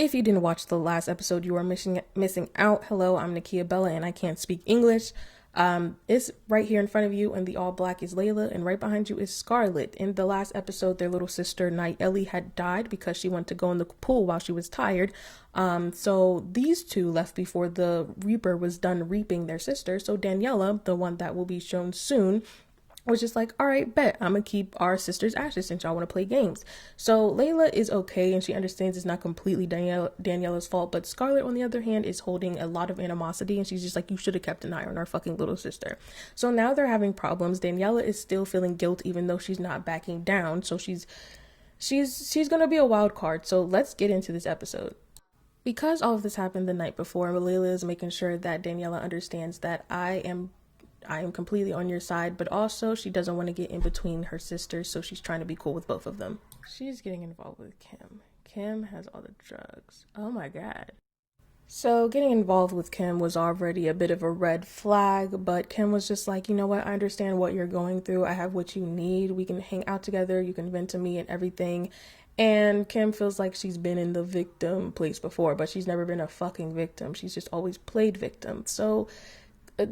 If you didn't watch the last episode, you are missing out. Hello, I'm Nakia Bella, and I can't speak English. It's right here in front of you, and the all black is Layla, and right behind you is Scarlet. In the last episode, their little sister, Night Ellie, had died because she went to go in the pool while she was tired. So these two left before the Reaper was done reaping their sister. So Daniela, the one that will be shown soon, was just like, all right, bet, I'm gonna keep our sister's ashes since y'all want to play games. So Layla is okay, and she understands it's not completely Daniela's fault, but Scarlet, on the other hand, is holding a lot of animosity, and she's just like, you should have kept an eye on our fucking little sister. So now they're having problems. Daniela is still feeling guilt, even though she's not backing down. So she's gonna be a wild card. So let's get into this episode. Because all of this happened the night before, Layla is making sure that Daniela understands that I am completely on your side, but also she doesn't want to get in between her sisters, so she's trying to be cool with both of them. She's getting involved with Kim. Kim has all the drugs. Oh my god. So getting involved with Kim was already a bit of a red flag, but Kim was just like, you know what, I understand what you're going through. I have what you need. We can hang out together. You can vent to me and everything. And Kim feels like she's been in the victim place before, but she's never been a fucking victim. She's just always played victim. So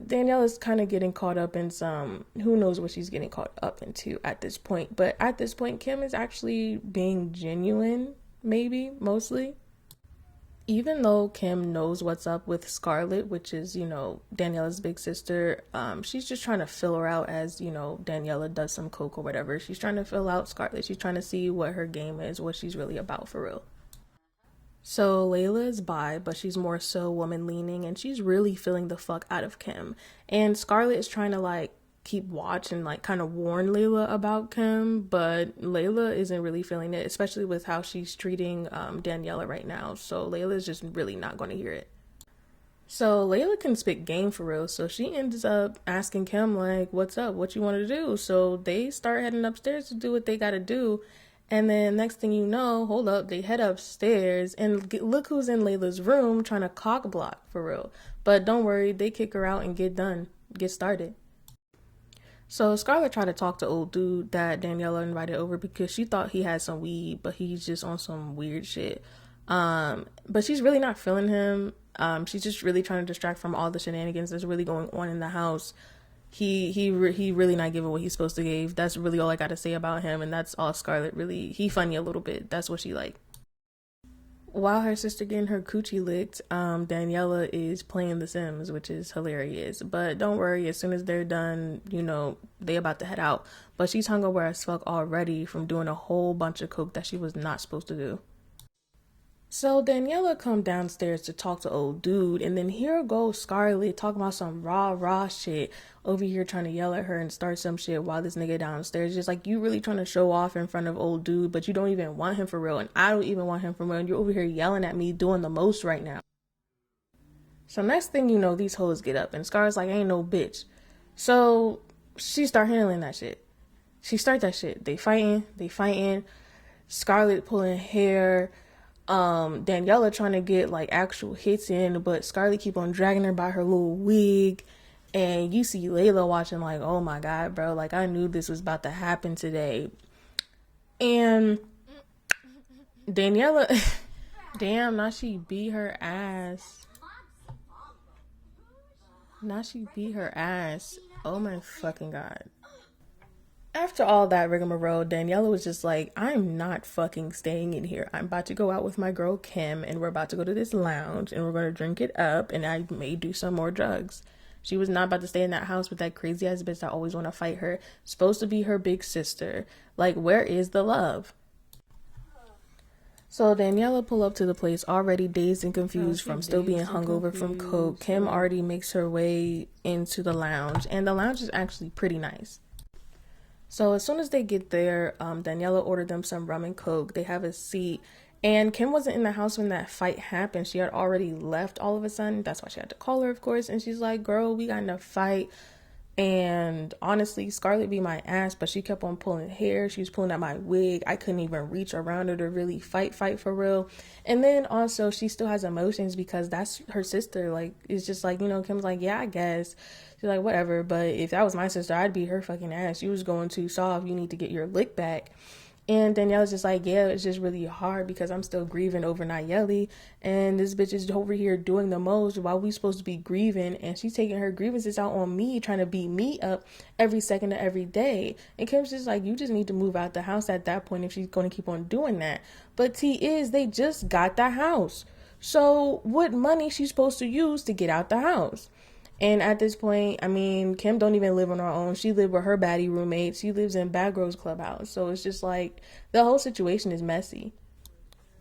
Danielle is kind of getting caught up in some, who knows what she's getting caught up into at this point. But at this point, Kim is actually being genuine, maybe, mostly. Even though Kim knows what's up with Scarlet, which is, Daniela's big sister, she's just trying to fill her out as, Daniela does some coke or whatever. She's trying to fill out Scarlet. She's trying to see what her game is, what she's really about for real. So Layla is bi, but she's more so woman leaning, and she's really feeling the fuck out of Kim. And Scarlet is trying to keep watch and kind of warn Layla about Kim, but Layla isn't really feeling it, especially with how she's treating Daniela right now. So Layla is just really not going to hear it. So Layla can spit game for real, so she ends up asking Kim what's up, what you want to do? So they start heading upstairs to do what they gotta do. And then next thing you know, hold up, they head upstairs and look who's in Layla's room trying to cock block for real. But don't worry, they kick her out and get started. So Scarlett tried to talk to old dude that Daniela invited over because she thought he had some weed, but he's just on some weird shit. But she's really not feeling him. She's just really trying to distract from all the shenanigans that's really going on in the house. He really not giving what he's supposed to give. That's really all I gotta say about him, and that's all Scarlett really. He funny a little bit. That's what she like. While her sister getting her coochie licked, Daniela is playing The Sims, which is hilarious. But don't worry, as soon as they're done, they about to head out. But she's hungover as fuck already from doing a whole bunch of coke that she was not supposed to do. So Daniela come downstairs to talk to old dude, and then here goes Scarlett talking about some rah shit over here, trying to yell at her and start some shit while this nigga downstairs just you really trying to show off in front of old dude, but you don't even want him for real, and I don't even want him for real, and you're over here yelling at me doing the most right now. So next thing you know, these hoes get up, and Scarlett's like, ain't no bitch. So she start handling that shit. She start that shit. They fighting. Scarlett pulling hair. Daniela trying to get actual hits in, but Scarlett keep on dragging her by her little wig, and you see Layla watching oh my god, bro, I knew this was about to happen today. And Daniela damn, now she beat her ass. Oh my fucking god. After all that rigmarole, Daniela was just like, I'm not fucking staying in here. I'm about to go out with my girl Kim, and we're about to go to this lounge, and we're going to drink it up, and I may do some more drugs. She was not about to stay in that house with that crazy ass bitch that always want to fight her. Supposed to be her big sister. Where is the love? So Daniela pull up to the place already dazed and confused from still being hungover from coke. Kim already makes her way into the lounge, and the lounge is actually pretty nice. So as soon as they get there, Daniela ordered them some rum and coke. They have a seat, and Kim wasn't in the house when that fight happened. She had already left all of a sudden. That's why she had to call her, of course. And she's like, girl, we got in a fight. And honestly, Scarlett beat my ass, but she kept on pulling hair. She was pulling at my wig. I couldn't even reach around her to really fight for real. And then also she still has emotions because that's her sister. It's just Kim's like, yeah, I guess. She's like, whatever. But if that was my sister, I'd beat her fucking ass. You was going too soft. You need to get your lick back. And Danielle's just like, yeah, it's just really hard because I'm still grieving over Nayeli. And this bitch is over here doing the most while we supposed to be grieving. And she's taking her grievances out on me, trying to beat me up every second of every day. And Kim's just like, you just need to move out the house at that point if she's going to keep on doing that. But T is, they just got the house. So what money she's supposed to use to get out the house? And at this point, I mean, Kim don't even live on her own. She live with her baddie roommate. She lives in Bad Girls Clubhouse. So it's just like the whole situation is messy.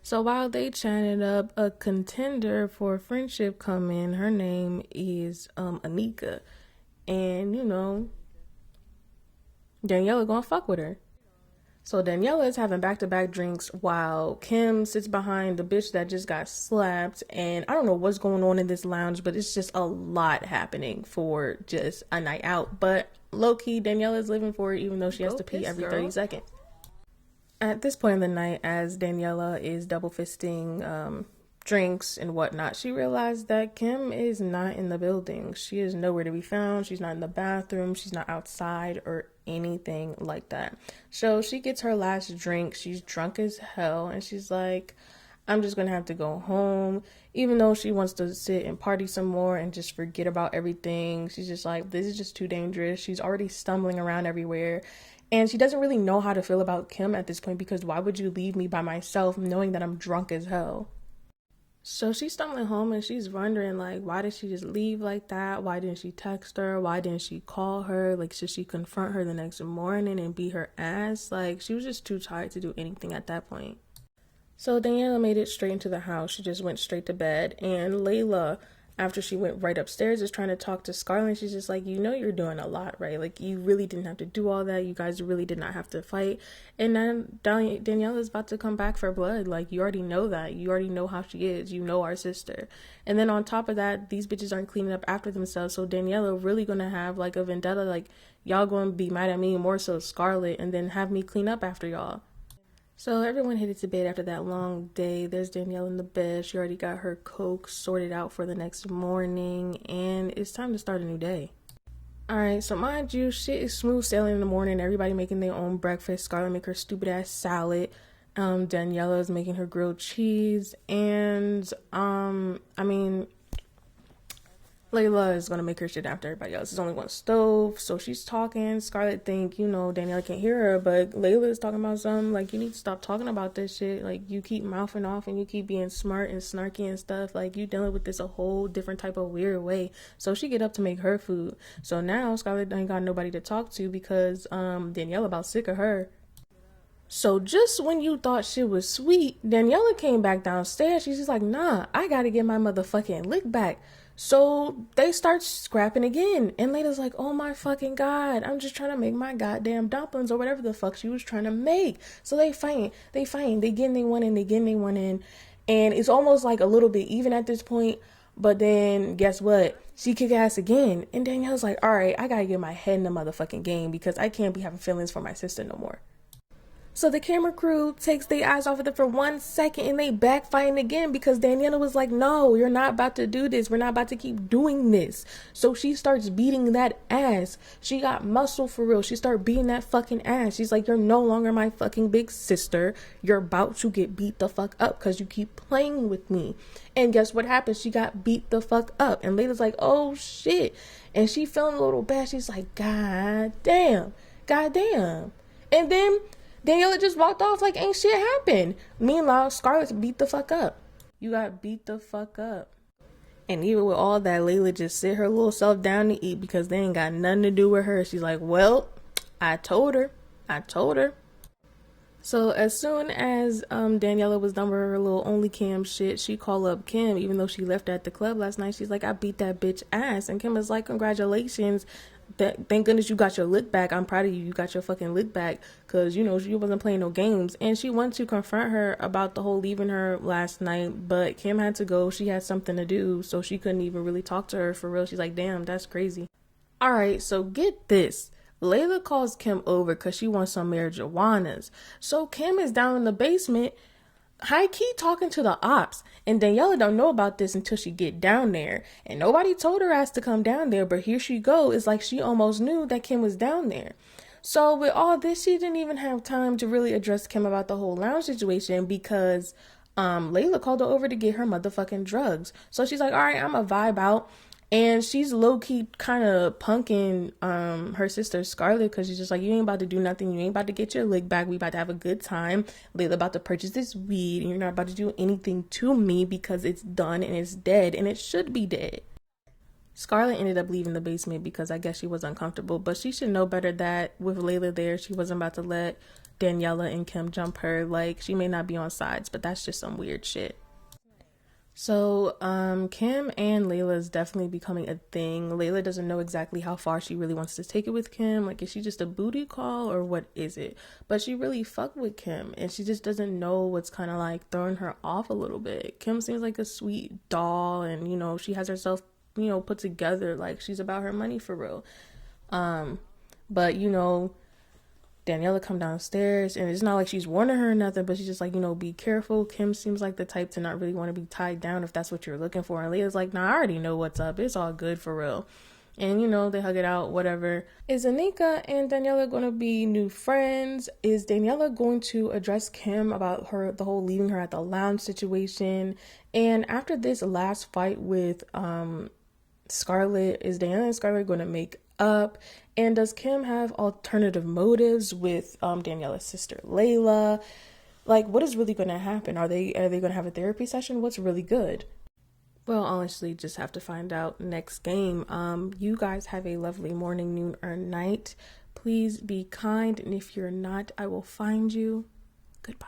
So while they chatted up, a contender for friendship come in. Her name is Anika. And, you know, Daniela gonna fuck with her. So Daniela is having back-to-back drinks while Kim sits behind the bitch that just got slapped. And I don't know what's going on in this lounge, but it's just a lot happening for just a night out. But low-key, Daniela is living for it, even though she has to pee every 30 seconds. At this point in the night, as Daniela is double-fisting drinks and whatnot, she realized that Kim is not in the building. She is nowhere to be found. She's not in the bathroom. She's not outside or anything like that. So she gets her last drink. She's drunk as hell, and she's like, I'm just gonna have to go home. Even though she wants to sit and party some more and just forget about everything, she's just like, this is just too dangerous. She's already stumbling around everywhere, and she doesn't really know how to feel about Kim at this point, because why would you leave me by myself knowing that I'm drunk as hell? So she's stumbling home and she's wondering, like, why did she just leave like that? Why didn't she text her? Why didn't she call her? Like, should she confront her the next morning and beat her ass? Like, she was just too tired to do anything at that point. So Daniela made it straight into the house. She just went straight to bed. And Layla, after she went right upstairs, is trying to talk to Scarlett. She's just like, you know, you're doing a lot, right? Like, you really didn't have to do all that. You guys really did not have to fight. And then Daniela is about to come back for blood. Like, you already know that. You already know how she is. You know our sister. And then on top of that, these bitches aren't cleaning up after themselves. So Daniela really gonna have like a vendetta. Like, y'all gonna be mad at me, more so Scarlett, and then have me clean up after y'all. So everyone headed to bed after that long day. There's Danielle in the bed. She already got her coke sorted out for the next morning, and it's time to start a new day. Alright, so mind you, shit is smooth sailing in the morning. Everybody making their own breakfast. Scarlett make her stupid ass salad. Daniela is making her grilled cheese, and Layla is gonna make her shit after everybody else. There's only one stove, so she's talking. Scarlett think, you know, Daniela can't hear her, but Layla is talking about something. Like, you need to stop talking about this shit. Like, you keep mouthing off and you keep being smart and snarky and stuff. Like, you dealing with this a whole different type of weird way. So she get up to make her food. So now Scarlett ain't got nobody to talk to because Daniela about sick of her. So just when you thought shit was sweet, Daniela came back downstairs. She's just like, nah, I gotta get my motherfucking lick back. So they start scrapping again. And Layla's like, oh my fucking God, I'm just trying to make my goddamn dumplings or whatever the fuck she was trying to make. So they fighting. They getting they one in. And it's almost like a little bit even at this point. But then guess what? She kick ass again. And Danielle's like, all right, I gotta get my head in the motherfucking game because I can't be having feelings for my sister no more. So the camera crew takes their eyes off of them for 1 second and they backfiring again because Daniela was like, no, you're not about to do this. We're not about to keep doing this. So she starts beating that ass. She got muscle for real. She started beating that fucking ass. She's like, you're no longer my fucking big sister. You're about to get beat the fuck up because you keep playing with me. And guess what happened? She got beat the fuck up. And Layla's like, oh shit. And she feeling a little bad. She's like, God damn. And then Daniela just walked off like ain't shit happened. Meanwhile, Scarlett beat the fuck up. You got beat the fuck up. And even with all that, Layla just sit her little self down to eat because they ain't got nothing to do with her. She's like, well, I told her. So as soon as Daniela was done with her little only cam shit, she called up Kim, even though she left at the club last night. She's like, I beat that bitch ass. And Kim was like, congratulations. Thank goodness you got your lick back. I'm proud of you. You got your fucking lick back because, you know, she wasn't playing no games. And she went to confront her about the whole leaving her last night, but Kim had to go. She had something to do, so she couldn't even really talk to her for real. She's like, damn, that's crazy. All right, so get this. Layla calls Kim over because she wants some marijuanas. So Kim is down in the basement, high-key talking to the ops, and Daniela don't know about this until she get down there, and nobody told her ass to come down there, but here she go. It's like she almost knew that Kim was down there. So with all this, she didn't even have time to really address Kim about the whole lounge situation because Layla called her over to get her motherfucking drugs. So she's like, all right, I'm a vibe out. And she's low-key kind of punking her sister Scarlett because she's just like, you ain't about to do nothing. You ain't about to get your lick back. We about to have a good time. Layla about to purchase this weed and you're not about to do anything to me because it's done and it's dead and it should be dead. Scarlett ended up leaving the basement because I guess she was uncomfortable, but she should know better that with Layla there, she wasn't about to let Daniela and Kim jump her. Like, she may not be on sides, but that's just some weird shit. So, Kim and Layla is definitely becoming a thing. Layla doesn't know exactly how far she really wants to take it with Kim. Like, is she just a booty call or what is it? But she really fucked with Kim and she just doesn't know what's kind of like throwing her off a little bit. Kim seems like a sweet doll and, you know, she has herself, you know, put together. Like, she's about her money for real. But, you know, Daniela come downstairs and it's not like she's warning her or nothing, but she's just like, you know, be careful. Kim seems like the type to not really want to be tied down if that's what you're looking for. And Leah's like, nah, I already know what's up. It's all good for real. And, you know, they hug it out, whatever. Is Anika and Daniela going to be new friends? Is Daniela going to address Kim about the whole leaving her at the lounge situation? And after this last fight with Scarlett, is Daniela and Scarlett going to make up? And does Kim have alternative motives with Daniela's sister Layla? Like, what is really going to happen? Are they going to have a therapy session? What's really good? Well, honestly, just have to find out next game. You guys have a lovely morning, noon, or night. Please be kind, and if you're not, I will find you. Goodbye.